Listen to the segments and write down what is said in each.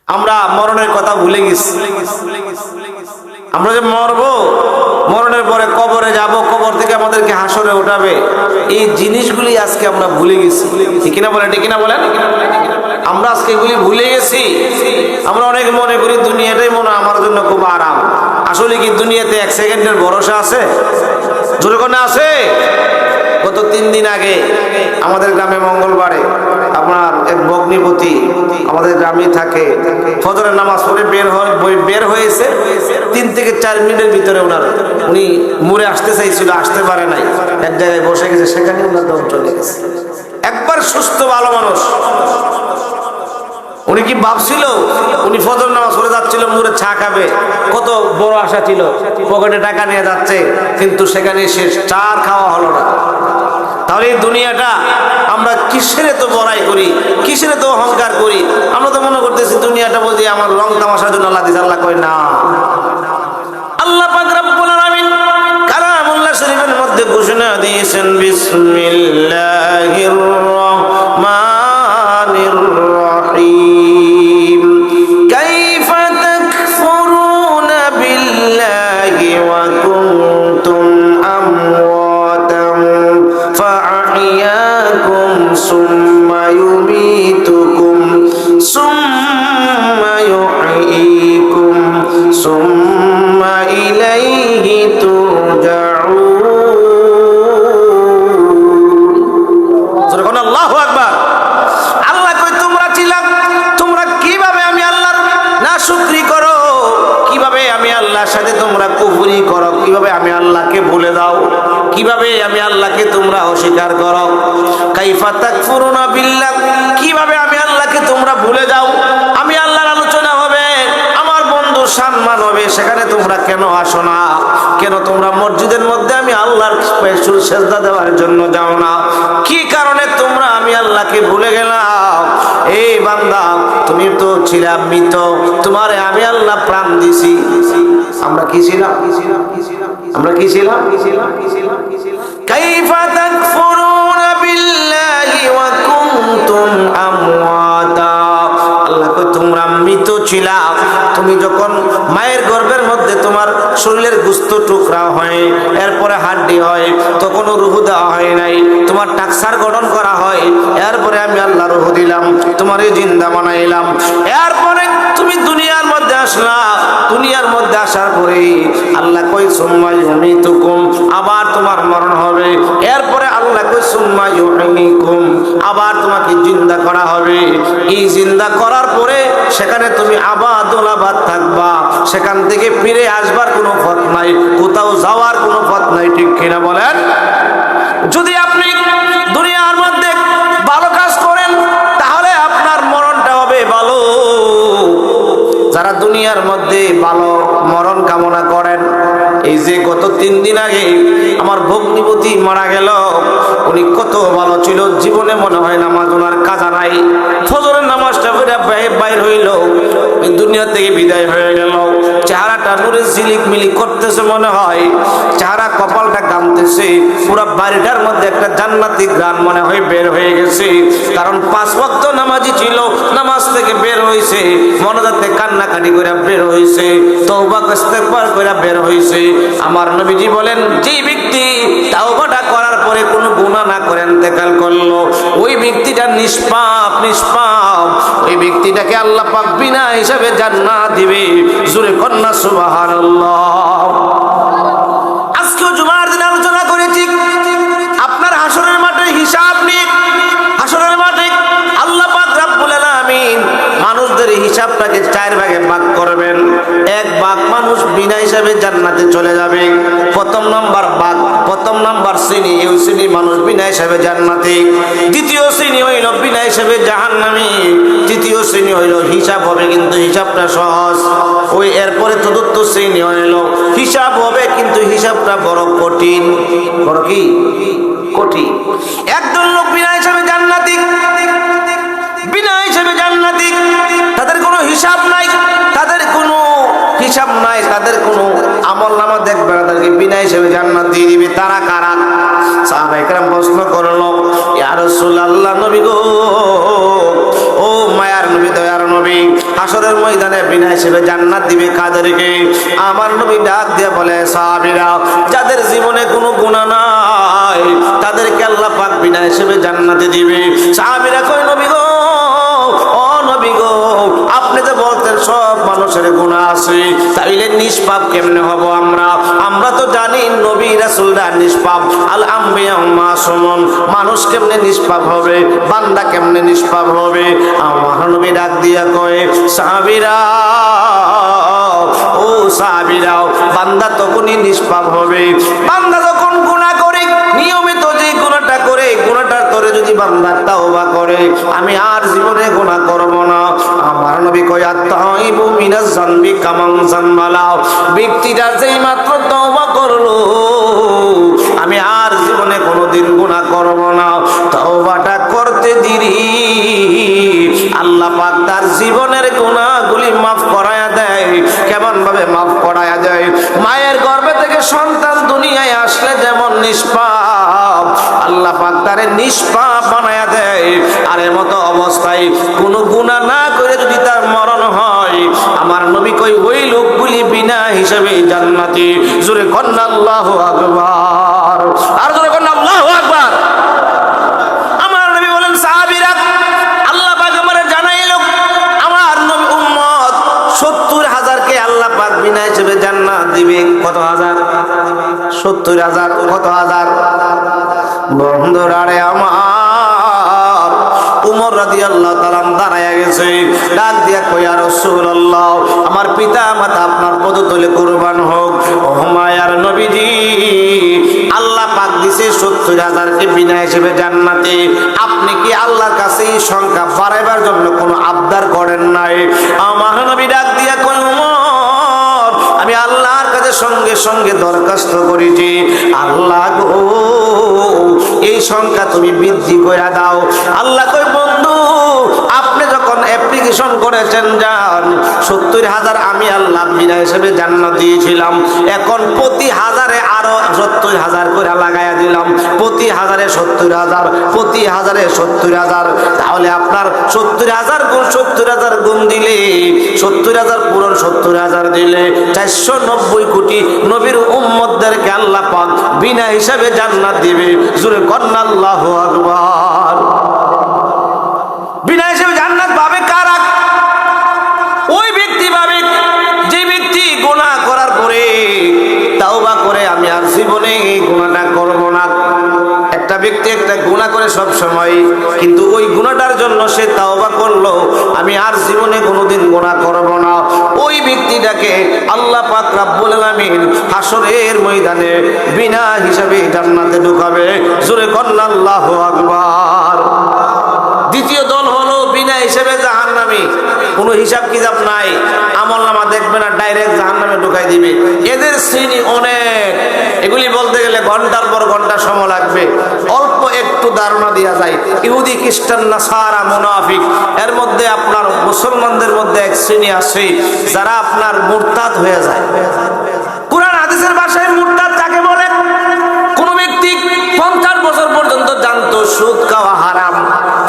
আমরা মরণের কথা ভুলে গেছি। আমরা যে মরবো, মরণের পরে কবরে যাব, কবর থেকে আমাদেরকে হাসরে উঠাবে, এই জিনিসগুলি আজকে আমরা ভুলে গেছি। ঠিক না বলেন? ঠিক না বলেন? আমরা আজকে এগুলি ভুলে গেছি। আমরা অনেক মনে করি দুনিয়াটাই মনে হয় আমার জন্য খুব আরাম। আসলে কি দুনিয়াতে এক সেকেন্ডের ভরসা আছে? জোরে কোন আছে? গত 3 দিন আগে আমাদের গ্রামে মঙ্গলবারে আপনার এক ভগ্নিপতি আমাদের গ্রামে থাকে, ফজরের নামাজ পড়ে বের হয়েছে। 3 থেকে 4 মিনিটের ভিতরে উনি মুড়ে আসতে চাইছিল, আসতে পারে নাই, এক জায়গায় বসে গেছে, সেখানে ওনার দম চলে গেছে। একবার সুস্থ ভালো মানুষ। উনি কি ভাবছিল উনি ফজর নামাজ পড়ে যাচ্ছিল, মুড়ে চা খাবে, কত বড় আশা ছিল, পকেটে টাকা নিয়ে যাচ্ছে, কিন্তু সেখানে সে চা খাওয়া হলো না। তাহলে এই দুনিয়াটা আমরা কিসের তো বড়াই করি, কিসের তো অহংকার করি? আমরা তো মনে করতেছি দুনিয়াটা বলতে আমার রং তামাশার জন্য আল্লাহ দিছে। আল্লাহ কয় না। আল্লাহ পাক রব্বুল আলামিন কালামুল্লাহ শরীফের মধ্যে ঘোষণা দিয়েছেন, বিসমিল্লাহির রহমানির রহিম, কাইফা তাকফুরুনা বিল্লাহি ওয়া কুনতুম আমওয়াতান ফাআহইয়াকুম সুম্মা ইউমীতুকুম সুম্মা ইউহয়ীকুম সুম্মা ইলাইহি তুরজাউন। সুবহান আল্লাহু আকবার। আল্লাহ কই তোমরা ছিলাম, তোমরা কিভাবে আমি আল্লাহর নাশুকরি করো, কিভাবে আমি আল্লাহর সাথে তোমরা কুফরি করো, কিভাবে আমি আল্লাহকে ভুলে দাও, কিভাবে আমি আল্লাহকে তোমরা অস্বীকার করো। কাইফা তাকফুরুনা বিল্লাহ, কিভাবে আমি আল্লাহকে তোমরা ভুলে যাও। আমি আল্লাহর আলোচনা হবে, আমার বন্ধুর সম্মান হবে, সেখানে তোমরা কেন আসো না? কেন তোমরা মসজিদের মধ্যে আমি আল্লাহর সেজদা দেওয়ার জন্য যাও না? কি কারণে তোমরা আমি আল্লাহকে ভুলে গেলাম? এই বান্দা, তুমি তো ছিলাম মৃত, তোমারে আমি আল্লাহ প্রাণ দিছি। আমরা কি ছিলাম? আমরা কি ছিলাম? কাইফা তাকফুরুনা বিল্লাহি ওয়া কুনতুম আমওয়াতা। আল্লাহ কই তোমরা মৃত ছিলা। তুমি যখন মায়ের গর্ভের মধ্যে তোমার শরীরের গোশত টুকরা হয়, এরপরে হাড্ডি হয়, তখনও রূহ দেওয়া হয় নাই, তোমার টাকসার গঠন করা হয়, এরপরে আমি আল্লাহ রূহ দিলাম, তোমারে জিন্দা বানাইলাম, এরপরে তুমি দুনিয়ার মধ্যে আসলা। দুনিয়ার মধ্যে আসার পরে আল্লাহ কই সুম্মা ইউমীতুকুম, আবার তোমার মরণ হবে। এরপরে আল্লাহ কই সুম্মা ইউহয়ীকুম, আবার তোমাকে জিন্দা করা হবে। এই জিন্দা করার পরে সেখানে তুমি আবাদুল আবাদ থাকবা, সেখান থেকে ফিরে আসবার কোনো পথ নাই, কোথাও যাওয়ার কোনো পথ নাই। ঠিক কিনা বলেন? যদি আপনি দুনিয়ার মধ্যে ভালো কাজ করেন তাহলে আপনার মরণটা হবে ভালো। যারা দুনিয়ার মধ্যে ভালো মরণ কামনা করেন, এই যে গত 3 দিন আগে আমার ভগ্নিপতি মারা গেল, উনি কত ভালো ছিল, জীবনে মনে হয় নামাজ ওনার কাজা নাই, ফজরের নামাজটা পড়ে বাইর হইল, দুনিয়া থেকে বিদায় হয়ে গেল। চেহারাটা নূরে ঝিলিক মিলিক করতেছে, মনে হয় চেহারা কপালটা গামতেছে, পুরো বাড়িটার মধ্যে একটা জান্নাতি গান মনে হয় বের হয়ে গেছে। কারণ 5 ওয়াক্ত নামাজি ছিল, নামাজ থেকে বের হয়েছে, মনজাতে কান্নাকাটি করে বের হয়েছে, তওবা ইস্তেগফার করে বের হয়েছে। আমার নবীজি বলেন, যে ব্যক্তি তাওবাটা করার পরে কোনো গুনাহ না করে ইন্তেকাল করলো, ওই ব্যক্তিটা নিষ্পাপ। ওই ব্যক্তিটাকে আল্লাহ পাক বিনা হিসাবে জান্নাত দিবে। জোরে কন্না সুবহানাল্লাহ। আজকে জুমার দিন আলোচনা করেছি আপনার হাসরের মাঠে হিসাব নিয়ে। হাসরের মাঠে আল্লাহ পাক রব্বুল আলামিন মানুষদের হিসাবটাকে 4 ভাগে ভাগ করবেন। 1 ভাগ মানুষ বিনা হিসাবে জান্নাতে চলে যাবে। প্রথম নাম্বার শ্রেণী, এই শ্রেণী মানুষ বিনা হিসাবে জান্নাতে। দ্বিতীয় শ্রেণী হইল বিনা হিসাবে জাহান্নামী। তৃতীয় শ্রেণী হইল হিসাব হবে কিন্তু হিসাবটা সহজ। ওই এরপরে চতুর্থ শ্রেণী হইল হিসাব হবে কিন্তু হিসাবটা বড় কঠিন। বড় কি? কঠিন। একদল লোক বিনা হিসাবে জান্নাতি, বিনা হিসাবে জান্নাতি, তাদের কোনো হিসাব নাই, তাদের কোনো হিসাব নাই, তাদের কোনো আমলনামা দেখবে না, তাদেরকে বিনা হিসাবে জান্নাত দিয়ে দিবে। তারা কারা? সাহাবায়ে কেরাম প্রশ্ন করলো, ইয়া রাসূলুল্লাহ, নবী গো, ও মায়ার নবী, দয়ার নবী, হাসরের ময়দানে বিনা হিসেবে জান্নাত দিবে কাদেরকে? আমার নবী ডাক দিয়ে বলে, সাহাবীরা, যাদের জীবনে কোনো গুনাহ নাই তাদেরকে আল্লাহ পাক বিনা হিসেবে জান্নাতে দিবে। সাহাবীরা কয়, নবী গো, ও নবী গো, আপনি যে বলতেন সব মানুষের গুনাহ আছে, তাইলে নিষ্পাপ কেমনে হব আমরা? আমরা তো জানি নবী রাসূলরা নিষ্পাপ। আল আম্বিয়া মাসুমুন, মানুষ কেমনে নিষ্পাপ হবে? বান্দা কেমনে নিষ্পাপ হবে? আমার নবী ডাক দিয়া কয়, সাহাবীরা, ও সাহাবীরা, বান্দা তখনই নিষ্পাপ হবে বান্দা যখন গুনাহ করে, নিয়মিত যে গুনাহটা করে, গুনাহটার তরে যদি বান্দা তাওবা করে, আমি আর জীবনে গুনাহ করব না। আমার নবী কয়, আত-তাইবু মিনাজ যানবি কামান যানবালা, ব্যক্তিটা যেই মাত্র তওবা করলো, আমি আর জীবনে কোনোদিন গুনাহ করব না। তওবাটা করতে দেরি, আল্লাহ পাক তার জীবনের গুনাহগুলি মাফ করায়া দেয়। কেমন ভাবে মাফ করায়া দেয়? মায়ের গর্ভে থেকে সন্তান দুনিয়ায় আসলে যেমন নিষ্পাপ, আল্লাহ পাক তারে নিষ্পাপ বানায়া দেয়। আর এর মতো অবস্থায় কোনো গুনাহ না করে যদি তার মরণ হয়, আমার নবী কই, ওই লোকগুলি বিনা হিসাবে জান্নাতি। জোরে কন্না আল্লাহু আকবার, আর জোরে কন্না আল্লাহু আকবার। আমার নবী বলেন, সাহাবীরা, আল্লাহ পাক আমারে জানাইলো, আমার নবী উম্মত 70,000 কে আল্লাহ পাক বিনা হিসাবে জান্নাত দিবে। কত হাজার? 70,000। কত হাজার? বন্ধুরা রে আমার, উমর রাদিয়াল্লাহু তাআলা দাঁড়ায়া গেছে, ডাক দিয়া কই, ইয়া রাসূলুল্লাহ, আমার পিতা মাতা আপনার পদতলে কুরবান হোক। ও মায়ার নবীজি, আল্লাহ পাক দিছে 70,000 কে বিনা হিসেবে জান্নাতে, আপনি কি আল্লাহর কাছে এই সংখ্যা বাড়াইবার জন্য কোনো আবদার করেন নাই? আমার নবী ডাক দিয়া কই, উমর, আমি আল্লাহর কাছে সঙ্গে সঙ্গে দরখাস্ত করেছি, আল্লাহ গো, এই সংখ্যা তুমি বৃদ্ধি করে দাও। আল্লাহ কই, বন্ধু, আপনি যখন অ্যাপ্লিকেশন করেছেন, যান 70,000 আমি আল্লাহ বিনা হিসেবে জান্নাত দিয়েছিলাম, এখন প্রতি হাজারে আরো 70,000 করে লাগাইয়া দিলাম, প্রতি হাজারে 70,000, প্রতি হাজারে 70,000। তাহলে আপনার 70,000 গুণ 70,000 গুণ দিলে, 70,000 পূরণ 70,000 দিলে 490 কোটি নবীর উম্মতদেরকে আল্লাহ পাক বিনা হিসাবে জান্নাত দিবে। জোরে কন্না আল্লাহু আকবার। বিনা হিসাবে জান্নাত পাবে কারা? ওই ব্যক্তি পাবে যে ব্যক্তি গুনাহ করার পরে তাওবা করে, আমি আর জীবনে এই গুনাহটা করব না। একটা ব্যক্তি একটা গুনাহ করে সব সময়, কিন্তু ওই গুনাহটার জন্য সে তাওবা করলো, আমি আর জীবনে কোনোদিন গুনাহ করব না, ওই ব্যক্তিটাকে আল্লাহ পাক রব্বুল আলামিন হাসরের ময়দানে বিনা হিসাবে জান্নাতে ঢুকাবে। জোরে কন্না আল্লাহু আকবার। দ্বিতীয় দল হলো বিনা হিসাবে জাহান্নামী, কোনো হিসাব কিতাব নাই, আমলনামা দেখবে না, ডাইরেক্ট জাহান্নামে ঢুকাই দিবে। এদের শ্রেণী অনেক, এগুলি বলতে গেলে ঘন্টার পর ঘন্টা সময় লাগবে। অল্প একটু ধারণা দেওয়া যায়, ইহুদি, খ্রিস্টান, নাসারা, মুনাফিক, এর মধ্যে আপনার মুসলমানদের মধ্যে এক শ্রেণী আছে যারা আপনার মুরতাদ হয়ে যায়। কুরআন হাদিসের ভাষায় মুরতাদ কাকে বলে? কোন ব্যক্তি 50 বছর পর্যন্ত জানতো সুদ খাওয়া হারাম,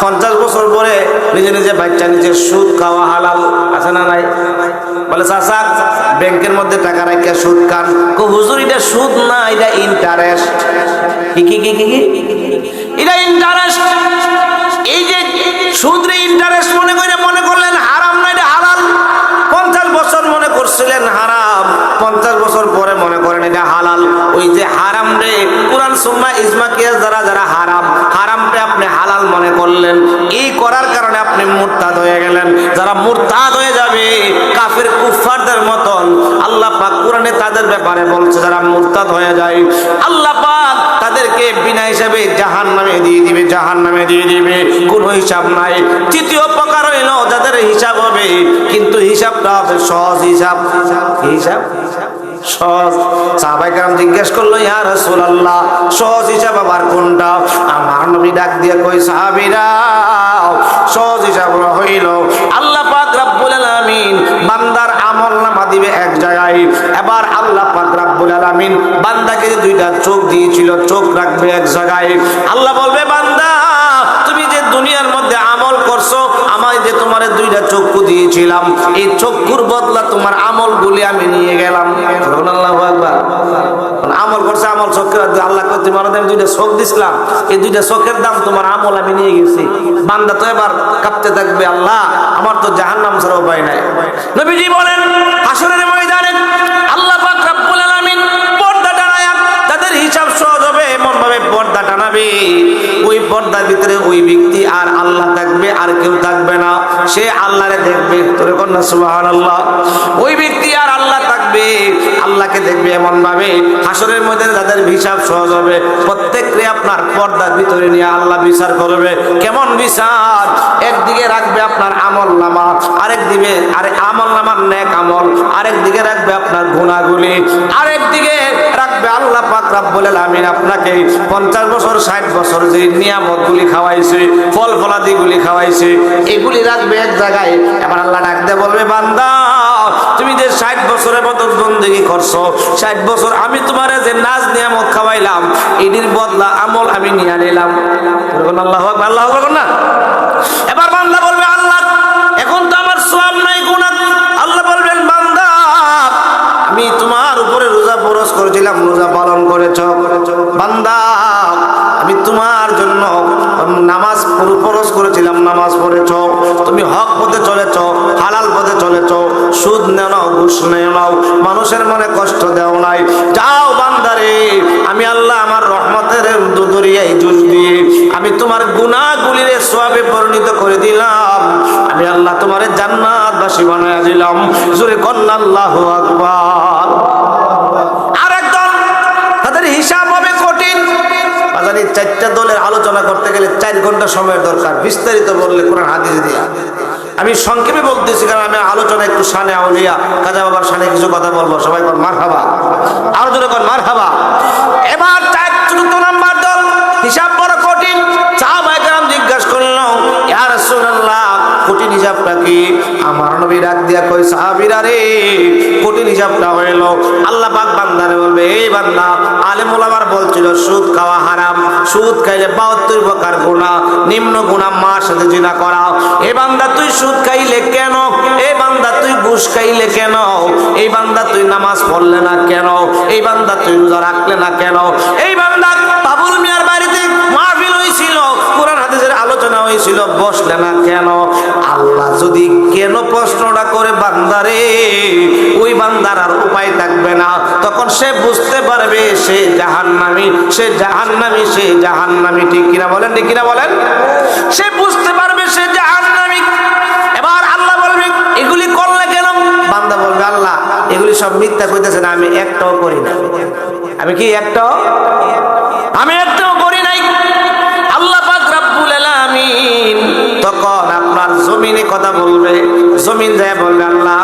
50 বছর পরে নিজে নিজে বাচ্চা নিজের সুদ খাওয়া হালাল, আছে না নাই? বলে, চাচা, ব্যাংকের মধ্যে টাকা রাখা সুদ খান। হুজুর, এটা সুদ না, এটা ইন্টারেস্ট। কি কি কি কি এটা ইন্টারেস্ট। এই যে সুদ রে ইন্টারেস্ট মনে করলেন হারাম না, এটা হালাল। 50 বছর মনে করছিলেন হারাম, 50 বছর পরে মনে করেন এটা হালাল। ওই যে হারাম রে কুরআন সুন্নাহ ইজমা কিয়াস দ্বারা যারা হারামটা আপনি হালাল মনে করলেন, এই করার কারণে আপনি মুরতাদ হয়ে গেলেন। যারা মুরতাদ হয়ে যাবে কাফের কুফফারদের মতন, আল্লাহ পাক কুরআনে তাদের ব্যাপারে বলছে, যারা মুরতাদ হয়ে যায় আল্লাহ পাক তাদেরকে বিনা হিসাবে জাহান্নামে দিয়ে দিবে, জাহান্নামে দিয়ে দিবে, কোনো হিসাব নাই। তৃতীয় প্রকার হইল যাদের হিসাব হবে, কিন্তু হিসাবটা হবে সহজ হিসাব। হিসাব সহজ। সাহাবায়ে কেরাম জিজ্ঞেস করলো, ইয়া রাসূলুল্লাহ, সহজ হিসাব আবার কোনটা? আমার নবী ডাক দিয়ে কই, সাহাবীরা, সহজ হিসাব হইল আল্লাহ পাক রব্বুল আলামিন বান্দার আমলনামা দিবে এক জায়গায়, এবার আল্লাহ পাক রব্বুল আলামিন বান্দাকে যে 2টা চোখ দিয়েছিল, চোখ রাখবে এক জায়গায়। আল্লাহ বলবে, বান্দা, তুমি যে দুনিয়ার মধ্যে আমল করছো, আমার যে তোমারে দুইটা চক্ষু দিয়েছিলাম, এই চক্ষুর বদলা তোমার আমলগুলি আমি নিয়ে গেলাম। আল্লাহু আকবার। আমল করছে, আমল চোখের আল্লাহ কই তোমার আমি দুইটা চোখ দিছিলাম, এই দুইটা চোখের দাম তোমার আমল আমি নিয়ে গেছি। বান্দা তো এবার কাঁপতে থাকবে, আল্লাহ আমার তো জাহান্নাম ছাড়া উপায় নাই। নবীজি বলেন হাসরের ময়দানে আল্লাহ পাক রব্বুল আলামিন পর্দা টানায়া তাদের হিসাব সহজ হবে এমন ভাবে পর্দা টানাবে, ওই পর্দার ভিতরে ওই ব্যক্তি আর আল্লাহ থাকবে, আর কেউ থাকবে না। সে আল্লাহরে দেখবে, তোরে কন্যা সুবহানাল্লাহ। ওই ব্যক্তি আর আল্লাহ থাকবে, আল্লাহকে দেখবে এমন ভাবে হাসরের মধ্যে তাদের হিসাব সহজ হবে। প্রত্যেককে আপনার পর্দার ভিতরে নিয়ে আল্লাহ বিচার করবে। কেমন বিচার? একদিকে রাখবে আপনার আমল নামা, আরেক দিকে আমল নামার নেক আমল, আরেক দিকে রাখবে আপনার গুনাহগুলি, আরেক দিকে রাখবে আল্লাহ পাক রব্বুল আলামিন আপনাকে 50 বছর 60 বছর যে নিয়ামতগুলি খাওয়াইছে, ফল ফলাদিগুলি খাওয়াইছে, এগুলি রাখবে এক জায়গায়। এবার আল্লাহ ডাক দিয়ে বলবে, বান্দা তুমি যে 60 বছরের মতো বন্দেগী করছো, 60 বছর আমি তোমারে যে নাজ নিয়ামত খাওয়াইলাম, এটির বদলা আমল আমি নিয়ে নিলাম। আল্লাহু আকবার, আল্লাহু আকবার না। এবার বান্দা বলবে, আল্লাহ এখন তো আমার সওয়াব নাই, গুনাহ। আল্লাহ বলবেন, বান্দা আমি তোমার উপরে রোজা ফরজ করেছিলাম, রোজা পালন করেছো। বান্দা আমি তোমার জন্য নামাজ ফরজ করেছিলাম, নামাজ পড়েছো। তুমি হক পথে চলেছো, হালাল পথে চলেছো, সুদ নেও না, ঘুষ নেও না, মানুষের মনে কষ্ট দেও নাই। যাও বান্দারে, আমি আল্লাহ আমার রহমতের দরিয়ায় জুস দিয়ে আমি তোমার গুনাহগুলির সওয়াবে পরিণত করে দিলাম। আমি আল্লাহ তোমারে জান্নাতবাসী বানায়া দিলাম। জোরে কন্না আল্লাহু আকবার। আরেকদল তাদের হিসাব হবে কঠিন। বাজারে 4টা দলের আলোচনা করতে গেলে 4 ঘন্টা সময়ের দরকার, বিস্তারিত বললে কোরআন হাদিস দিয়া। আমি সংক্ষেপে বলতেছি, কারণ আমি আলোচনা একটু শানে আউলিয়া কাজা বাবার শানে কিছু কথা বলবো। সবাই কর মারহাবা, আরো জোরে কর মারহাবা। এবার 4 নাম্বার দল, হিসাব বড় কঠিন। সাহাবায়ে কেরাম জিজ্ঞাসা করলো, ইয়া রাসূলুল্লাহ কঠিন হিসাবটা কি? আমার নবী ডাক দিয়া কই, সাহাবীরা রে কঠিন হিসাবটা হইলো আল্লাহ পাক বান্দারে বলবে, এই বান্দা আলেম ওলামার বলছিল সুদ খাওয়া হারাম, সুদ খাইলে 72 প্রকার গুনাহ, নিম্ন গুনাহ মার সাথে জিনা করা। এই বান্দা তুই সুদ খাইলে কেন? এই বান্দা তুই ঘুষ খাইলে কেন? এই বান্দা তুই নামাজ পড়লে না কেন? এই বান্দা তুই রোজা রাখলে না কেন? এই বান্দা বাবুল মিয়ার বাড়িতে মাহফিল হইছিল, কোরআন হাদিসের আলোচনা হইছিল, বসলে না কেন? আল্লাহ যদি কেন প্রশ্নটা করে বান্দারে, ওই বান্দার আর উপায় থাকবে না। তখন সে বুঝতে পারবে সে জাহান্নামী, সে জাহান্নামী, সে জাহান্নামী। ঠিক কিনা বলেন, ঠিক কিনা বলেন? সে বুঝতে পারবে সে জাহান্নামী। এবার আল্লাহ বলবে, এগুলি করলে কেন? বান্দা বলবে, আল্লাহ এগুলি সব মিথ্যা কইতেছেন, আমি একটাও করি না। আমি কি একটাও? আমি একটাও করি নাই। আল্লাহ পাক রব্বুল আলামিন তখন আপনার জমিনে কথা বলবে। জমিন যায় বলবে, আল্লাহ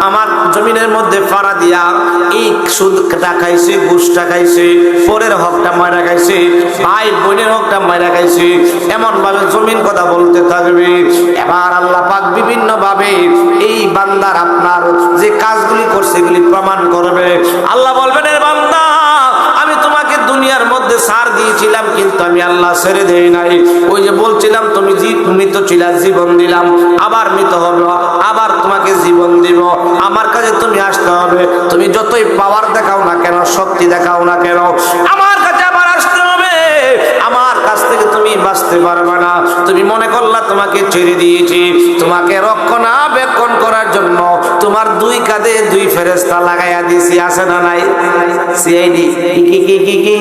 আমার জমিনের মধ্যে ফাড়া দিয়া এই সুদটা খাইছে, ঘুষটা খাইছে, পরের হকটা মারা খাইছে, ভাই বোনের হকটা মারা খাইছে, এমন ভাবে জমিন কথা বলতে থাকবে। এবার আল্লাহ পাক বিভিন্ন ভাবে এই বান্দার আপনার যে কাজগুলি করছে এগুলি প্রমাণ করবে। আল্লাহ বলবেন, এর বান্দা আমি তোমাকে দুনিয়ার মধ্যে ছাড় দিয়েছিলাম, কিন্তু আমি আল্লাহ ছেড়ে দেই নাই। ওই যে বলছিলাম তুমি মৃত ছিলা, জীবন দিলাম, আবার মৃত হবে, আবার তোমাকে জীবন দিব। আমার কাছে তুমি আসতে হবে। তুমি যতই পাওয়ার দেখাও না কেন, শক্তি দেখাও না কেন, আমার কাছে আবার আসতে হবে। আমার কাছ থেকে তুমি বাঁচতে পারবে না। তুমি মনে করলা তোমাকে ছেড়ে দিয়েছি, তোমাকে রক্ষণাবেক্ষণ করার জন্য তোমার 2 কাঁধে 2 ফেরেশতা লাগাইয়া দিয়েছি, আছে না নাই? সিআইডি কি কি কি কি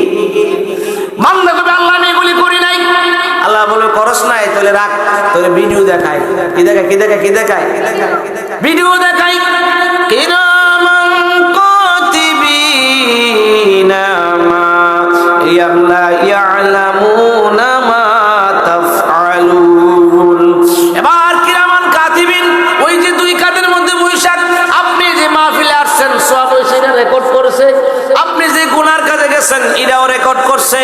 বান্দা কবে, আল্লাহ আমি এগুলি করি নাই। আল্লাহ বলবে, করস নাই, তাহলে রাখ, তাহলে ভিডিও দেখাই। কি দেখায়? কি দেখায়? কি দেখায়? ভিডিও দেখাই। কিরামান কাতিবিনা মা ইয়ালামুনা মা তাফআলুন। এবার কিরামান কাতিবিন, ওই যে 2 কাঁধের মধ্যে বৈশাখ, আপনি যে মাহফিলে আসছেন সওয়াব সেটা রেকর্ড করেছে, আপনি যে গুনার কাজে গেছেন এটাও রেকর্ড করছে।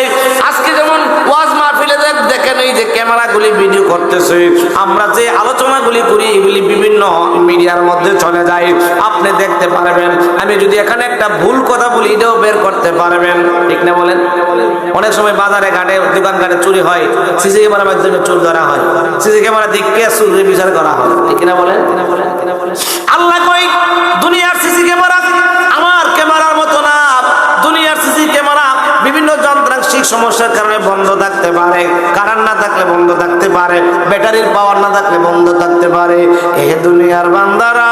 আজকে যেমন ওয়াজ মাহফিলে দেখেন দেখেন এই যে ক্যামেরাগুলি ভিডিও করতেছে, আমরা যে আলোচনাগুলি করি এগুলি বিভিন্ন মিডিয়ার মধ্যে চলে যায়, আপনি দেখতে পারবেন। আমি যদি এখানে একটা ভুল কথা বলি এটাও বের করতে পারবেন, ঠিক না বলেন? অনেক সময় বাজারে ঘাটে দোকান ঘাটে চুরি হয়, সিসি ক্যামেরার মাধ্যমে চুর ধরা হয়, সিসি ক্যামেরা দেখে চুরি বিচার করা হয়, ঠিক না বলেন? আল্লাহ কই দুনিয়ার সিসি ক্যামেরা আমার ক্যামেরার মতো না। দুনিয়ার সিসি ক্যামেরা বিভিন্ন যন্ত্রাংশিক সমস্যার কারণে বন্ধ থাকতে পারে, কারেন্ট না থাকলে বন্ধ থাকতে পারে, ব্যাটারির পাওয়ার না থাকলে বন্ধ থাকতে পারে। এ দুনিয়ার বান্দারা,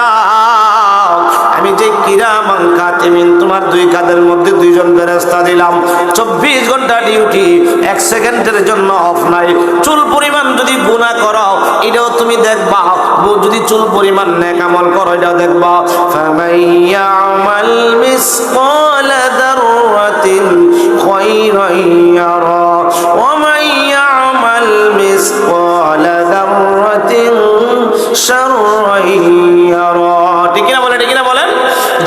আমি যে কিরামান কাতিমিন তোমার দুই কাঁধের মধ্যে দুইজন ফেরেশতা দিলাম, 24 ঘন্টা ডিউটি, 1 সেকেন্ডের জন্য অফ নাই। চুল পরিমাণ যদি গুনাহ করো এটাও তুমি দেখবা, যদি চুল পরিমাণ নেক আমল করো এটাও দেখবা। ফামাইয়ামাল মিসকালা দাররাতিন খায়রান ইয়ারা ওয়া মাইয়ামাল মিসকালা দাররাতিন শাররান ইয়ারা। ঠিক না বলে? ঠিক না বলেন?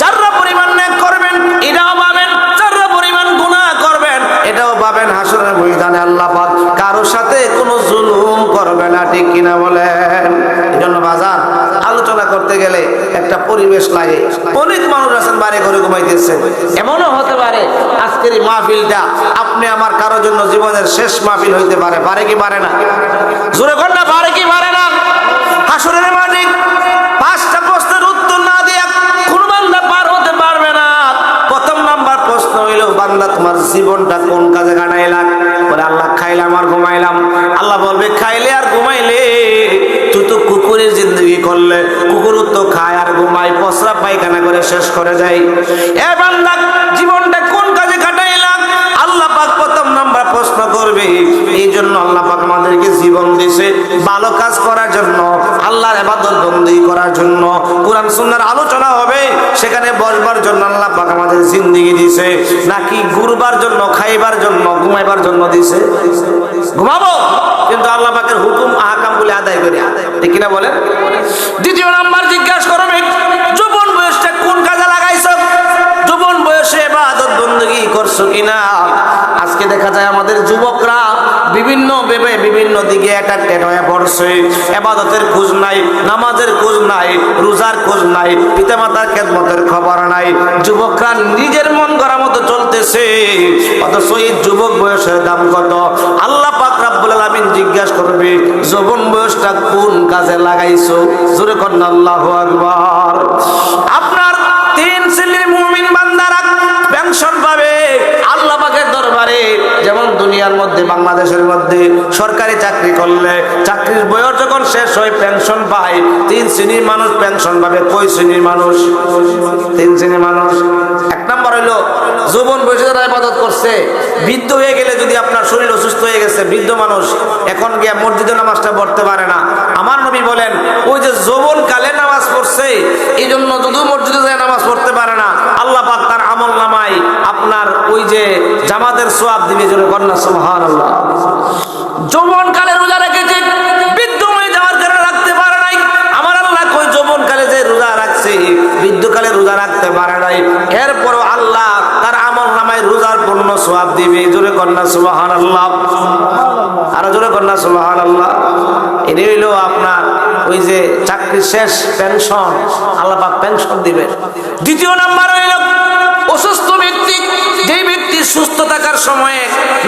যারা পরিমাণ নেক করবেন এটাও পাবেন, যারা পরিমাণ গুনাহ করবেন এটাও পাবেন। হাসরের ময়দানে আল্লাহ পাক কারো সাথে কোনো জুলুম করবে না, ঠিক কিনা বলেন? এজন্য বাজার আলোচনা করতে গেলে একটা পরিবেশ লাগে। অনেক মানুষ আছেন বাড়ি ঘরে ঘুমাইতেছে, এমনও হতে পারে আজকের এই মাহফিলটা আপনি আমার কারোর জন্য জীবনের শেষ মাহফিল হইতে পারে। পারে কি পারে না? জোরে কর না, পারে কি পারে না? হাসরের মাঠে 5টা প্রশ্নের উত্তর না দিয়ে কোন বান্দা পার হতে পারবে না। প্রথম নাম্বার প্রশ্ন হইল, বান্দা তোমার জীবনটা কোন কাজে কাটাইলা? বলে আল্লাহ খাইলাম আর ঘুমাইলাম। আল্লাহ বলবে খাইলে আর ঘুমাইলে তুই তো কুকুরের জিন্দগি করলে, কুকুর তো খায় আর ঘুমায়, পচরা পায়খানা করে শেষ করে যায়। এ বান্দা জীবনটা কোন কাজে কাটাইলা? আল্লাহ পাক প্রথম নাম্বার প্রশ্ন করবে। এই জন্য আল্লাহ পাক আমাদেরকে জীবন দিয়েছে ভালো কাজ করার জন্য, আল্লাহর ইবাদত বন্দেগী করার জন্য। কোরআন সুন্নাহর আলোচনা হবে, সেখানে বসবার জন্য আল্লাহ পাক আমাদের জিন্দেগি দিয়েছে, নাকি ঘুরবার জন্য, খাইবার জন্য, ঘুমাইবার জন্য দিয়েছে? ঘুমাবো, কিন্তু আল্লাহ পাকের হুকুম আহকাম বলে আদায় করি, ঠিক কিনা বলেন? দ্বিতীয় নাম্বার জিজ্ঞাসা করবে, যৌবন বয়সটা কোন কাজে লাগাইছো? যৌবন বয়সে ইবাদত বন্দেগী করছো কিনা? আজকে দেখা যায় আমাদের যুবকরা বিভিন্ন ভেবে বিভিন্ন দিকে অ্যাট্রাক্টেড হয়ে পড়ছে। ইবাদতের খোঁজ নাই, নামাজের খোঁজ নাই, রোজার খোঁজ নাই, পিতামাতার খেদমতের খবর নাই। যুবকরা নিজের মন গড়া মতো চলতেছে, অথচ এই যুবক বয়সের দাম কত? আল্লাহ পাক রব্বুল আলামিন জিজ্ঞাসা করবে, যৌবন বয়সটা কোন কাজে লাগাইছো? জোরে করেন আল্লাহু আকবার। আপনার 3 শ্রেণীর মুমিন বান্দারা পেনশন পাবে আল্লাহ পাকের দরবারে। যেমন দুনিয়ার মধ্যে, বাংলাদেশের মধ্যে সরকারি চাকরি করলে চাকরির বয়স যখন শেষ হয় পেনশন পায়। 3 শ্রেণীর মানুষ পেনশন পাবে। কয় শ্রেণীর মানুষ? 3 শ্রেণীর মানুষ। 1 নাম্বার হইল যৌবন বয়সে যারা ইবাদত করছে, বৃদ্ধ হয়ে গেলে, যদি আপনার শরীর অসুস্থ হয়ে গেছে, বৃদ্ধ মানুষ এখন গিয়ে মসজিদে নামাজটা পড়তে পারে না। আমার নবী বলেন, ওই যে যৌবন কালে নামাজ পড়ছে, এই জন্য যদিও মসজিদে যায় নামাজ পড়তে পারে না, আল্লাহ পাক তার আমল নামায় আপনার ওই যে জামাতের সওয়াব দিবে। জোরে কন্যা সুবহানাল্লাহ। যৌবন কালে রোজা রেখেছে, বৃদ্ধ হয়ে যাওয়ার কারণে রাখতে পারে নাই। আমার আল্লাহ কই যৌবন কালে যে রোজা রাখছে, বৃদ্ধকালে রোজা রাখতে পারে নাই, এরপরও আল্লাহ তার আমল নামায় রোজার পূর্ণ সওয়াব দিবে। জোরে কন্যা সুবহানাল্লাহ। আরো জোরে কন্যা সুবহানাল্লাহ। এটাই হইলো আপনার ওই যে চাকরি শেষ পেনশন, আল্লাহ পাক পেনশন দিবে। দ্বিতীয় নাম্বার হইল অসুস্থ ব্যক্তি, যে ব্যক্তি সুস্থ থাকার সময়ে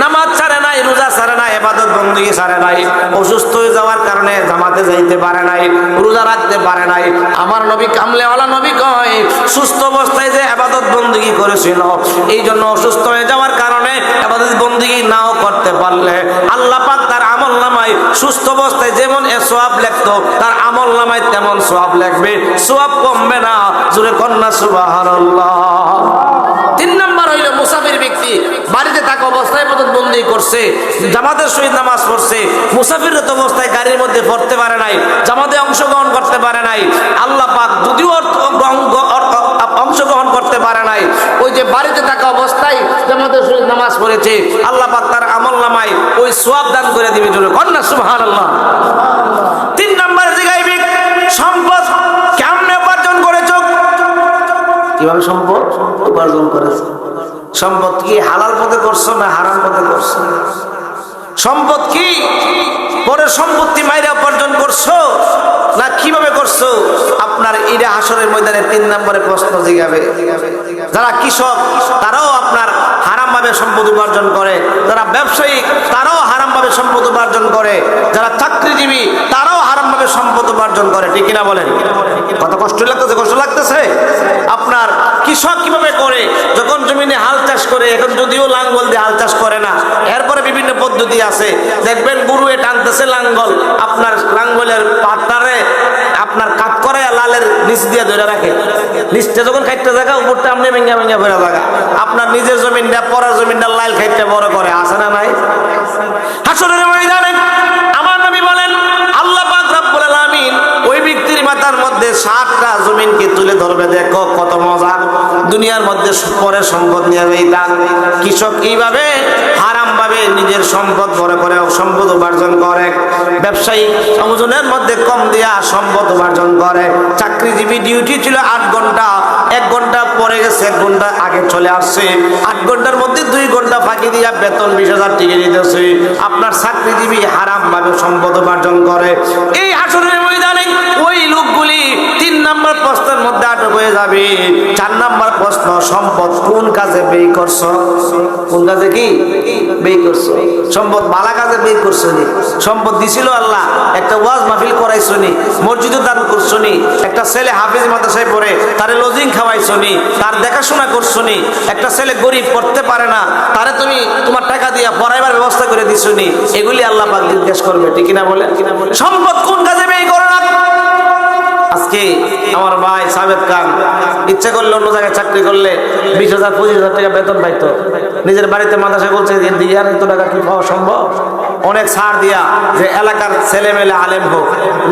নামাজ ছাড়ে নাই, রোজা ছাড়ে নাই, ইবাদত বন্দেগী ছাড়ে নাই, অসুস্থ হয়ে যাওয়ার কারণে জামাতে যাইতে পারে নাই, রোজা রাখতে পারে নাই। আমার নবী কামলেওয়ালা নবী কয়, সুস্থ অবস্থায় যে ইবাদত বন্দেগী করেছিল, এই জন্য অসুস্থ হয়ে যাওয়ার কারণে ইবাদত বন্দেগী নাও করতে পারলে আল্লাহ পাক তার আমল নামায় সুস্থ অবস্থায় যেমন সওয়াব লিখতো, তার আমল নামায় তেমন সওয়াব লিখবে, সওয়াব কমবে না। জোরে কন্যা সুবহানাল্লাহ। 3 নাম্বার হইল মুসাফির ব্যক্তি, বাড়িতে থাকা অবস্থায় ইবাদত বন্দেগী করছে, জামাতের সহিত নামাজ পড়ছে, মুসাফিররত অবস্থায় গাড়ির মধ্যে পড়তে পারে নাই, জামাতে অংশগ্রহণ করতে পারে নাই। আল্লাহ পাক যদিও অংশগ্রহণ করতে পারে নাই, ওই যে বাড়িতে থাকা অবস্থায় জামাতের সহিত নামাজ পড়েছে, আল্লাহ পাক তার আমল নামায় ওই সওয়াব দান করে দিবে। জোরে কন্যা সুবহানাল্লাহ। 3 নাম্বার জিগাইবে সম্পদ কেমনে উপার্জন করেছো? কিভাবে সম্পদ উপার্জন করেছো? সম্পদ কি হালাল পথে করছো না হারাম পথে করছো? সম্পদ কি পরের সম্পত্তি মাইরা উপার্জন করছো না কিভাবে করছো? আপনার ইরা হাসরের ময়দানে 3 নম্বরে প্রশ্ন জিগাবে। যারা কৃষক তারাও আপনার হারাম ভাবে সম্পদ উপার্জন করে, যারা ব্যবসায়ী তারাও হারাম ভাবে সম্পদ উপার্জন করে, যারা চাকরিজীবী তারাও হারাম ভাবে সম্পদ উপার্জন করে। ঠিক কিনা বলেন? কত কষ্ট লাগতেছে, কষ্ট লাগতেছে। আপনার কৃষক কিভাবে করে? যখন জমিনে হাল চাষ করে, এখন যদিও লাঙ্গল দিয়ে হাল চাষ করে না, এরপরে বিভিন্ন পদ্ধতি আছে। দেখবেন গুরুয়ে টানতেছে লাঙ্গল, আপনার লাঙ্গলের পাটটারে আপনার কাট করে লালের নিচ দিয়ে ধরে রাখে। নিচটা যখন খাইতে জায়গা, উপরটা আপনি ভেঙ্গা ভেঙ্গা ফেরা জায়গা। আপনার নিজের জমিনটা পরের জমিনটা লাল খাইতে বড় করে, আছে না নাই? হাসরের ময়দানে আমার নবী বলেন, আল্লাহ পাক রব্বুল আলামিন ওই ব্যক্তির মাথার মধ্যে 7টা জমিনকে তুলে ধরবে। দেখো কত মজা। দুনিয়ার মধ্যে পরের সম্পদ নিয়ে যাইতাম। কৃষক এইভাবে হারাম ভাবে নিজের সম্পদ ভরে করে সম্পদ উপার্জন করে। ব্যবসায়ী ওজনের মধ্যে কম দিয়া সম্পদ উপার্জন করে। চাকরিজীবী ডিউটি ছিল 8 ঘন্টা, 1 ঘন্টা পরে গেছে, 1 ঘন্টা আগে চলে আসছে। 8 ঘন্টার মধ্যে 2 ঘন্টা ফাঁকি দিয়া বেতন 20,000 টাকা দিতেছে। আপনার চাকরিজীবী হারাম ভাবে সম্পদ উপার্জন করে। এই হাসরের ময়দানে ওই লোকগুলি 3 নম্বর প্রশ্নের মধ্যে আটক হয়ে যাবে। 4 নম্বর প্রশ্ন, সম্পদ কোন কাজে ব্যয় করছো? কোন কাজে কি ব্যয় করছো? সম্পদ ভালো কাজে ব্যয় করছো নি? সম্পদ দিছিল আল্লাহ, একটা ওয়াজ মাহফিল করাইছো নি? মসজিদে দান করছো নি? একটা ছেলে হাফিজ মাদ্রাসায় পড়ে তারে লজিং খাওয়াইছো নি? তার দেখাশোনা করছো নি? একটা ছেলে গরিব পড়তে পারে না, তারে তুমি তোমার টাকা দিয়া পড়াইবার ব্যবস্থা করে দিছো নি? এগুলি আল্লাহ পাক জিজ্ঞেস করবে। ঠিক কিনা বলে? সম্পদ কোন কাজে ব্যয় করো না? আজকে আমার ভাই সাবেদ খান ইচ্ছা করলে অন্য জায়গায় চাকরি করলে 20,000 25,000 টাকা বেতন পাইতো। নিজের বাড়িতে মাদ্রাসা করছে, দিয়ে এত টাকা কি পাওয়া সম্ভব? অনেক ছাড় দিয়া যে এলাকার ছেলে মেলে আলেম হোক,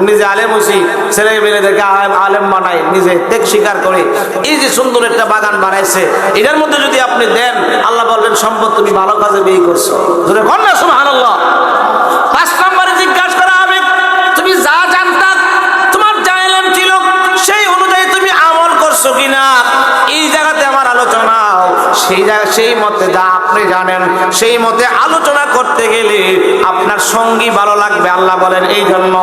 নিজে আলেম হইছি, ছেলে মেয়েদেরকে আলেম বানাই, নিজে ত্যাগ স্বীকার করে এই যে সুন্দর একটা বাগান বানাইছে, এটার মধ্যে যদি আপনি দেন, আল্লাহ বলবেন সম্পদ তুমি ভালো কাজে ব্যয় করছো। সুবহানাল্লাহ। 5 নম্বরে জিজ্ঞাসা করা হবে, তুমি যা জানতা, তোমার যা ইলম ছিল, সেই অনুযায়ী তুমি আমল করছো কিনা? এই জায়গাতে আমার আলোচনা, সেই মতে যা আপনি জানেন সেই মতে আলোচনা করতে গেলে আপনার সঙ্গী ভালো লাগবে। আল্লাহ বলেন এই জন্য,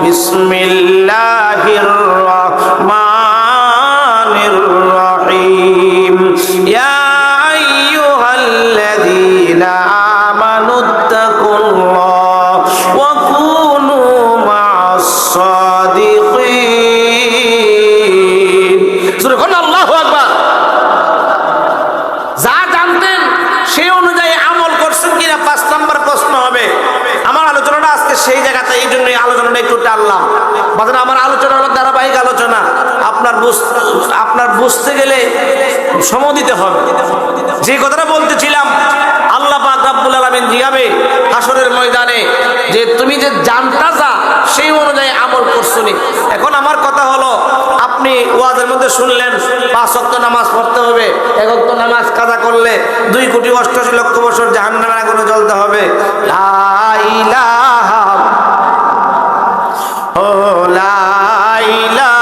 বিসমিল্লাহির রহমানির রহিম, ইয়া আইয়ুহাল্লাযীনা আমানুত্তাকুল্লাহ ওয়া কুনু মা'আস সাদিকিন। সূরা আল্লাহু আকবার। যা জানতেন সেই অনুযায়ী আমল করছেন কিনা 5 নম্বর প্রশ্ন হবে। আমার আলোচনাটা আজকে সেই জায়গাতে, এই জন্যই আলোচনাটা একটু টানলাম। বাজার আমার আলোচনা হলো ধারাবাহিক আলোচনা। আপনার বুঝতে গেলে সময় দিতে হবে। যে কথাটা বলতেছিলাম, আল্লাহ পাক রব্বুল আলামিন জিজ্ঞাবে হাসরের ময়দানে যে তুমি যে জানতা যা সেই অনুযায়ী আমল করছনি। এখন আমার কথা হলো, আপনি ওয়াজের মধ্যে শুনলেন 5 ওয়াক্ত নামাজ পড়তে হবে, 1 ওয়াক্ত নামাজ কাজা করলে 2,88,00,000 বছর জাহান্নামের আগুনে জ্বলতে হবে। লা ইলাহা ও লা ইলাহা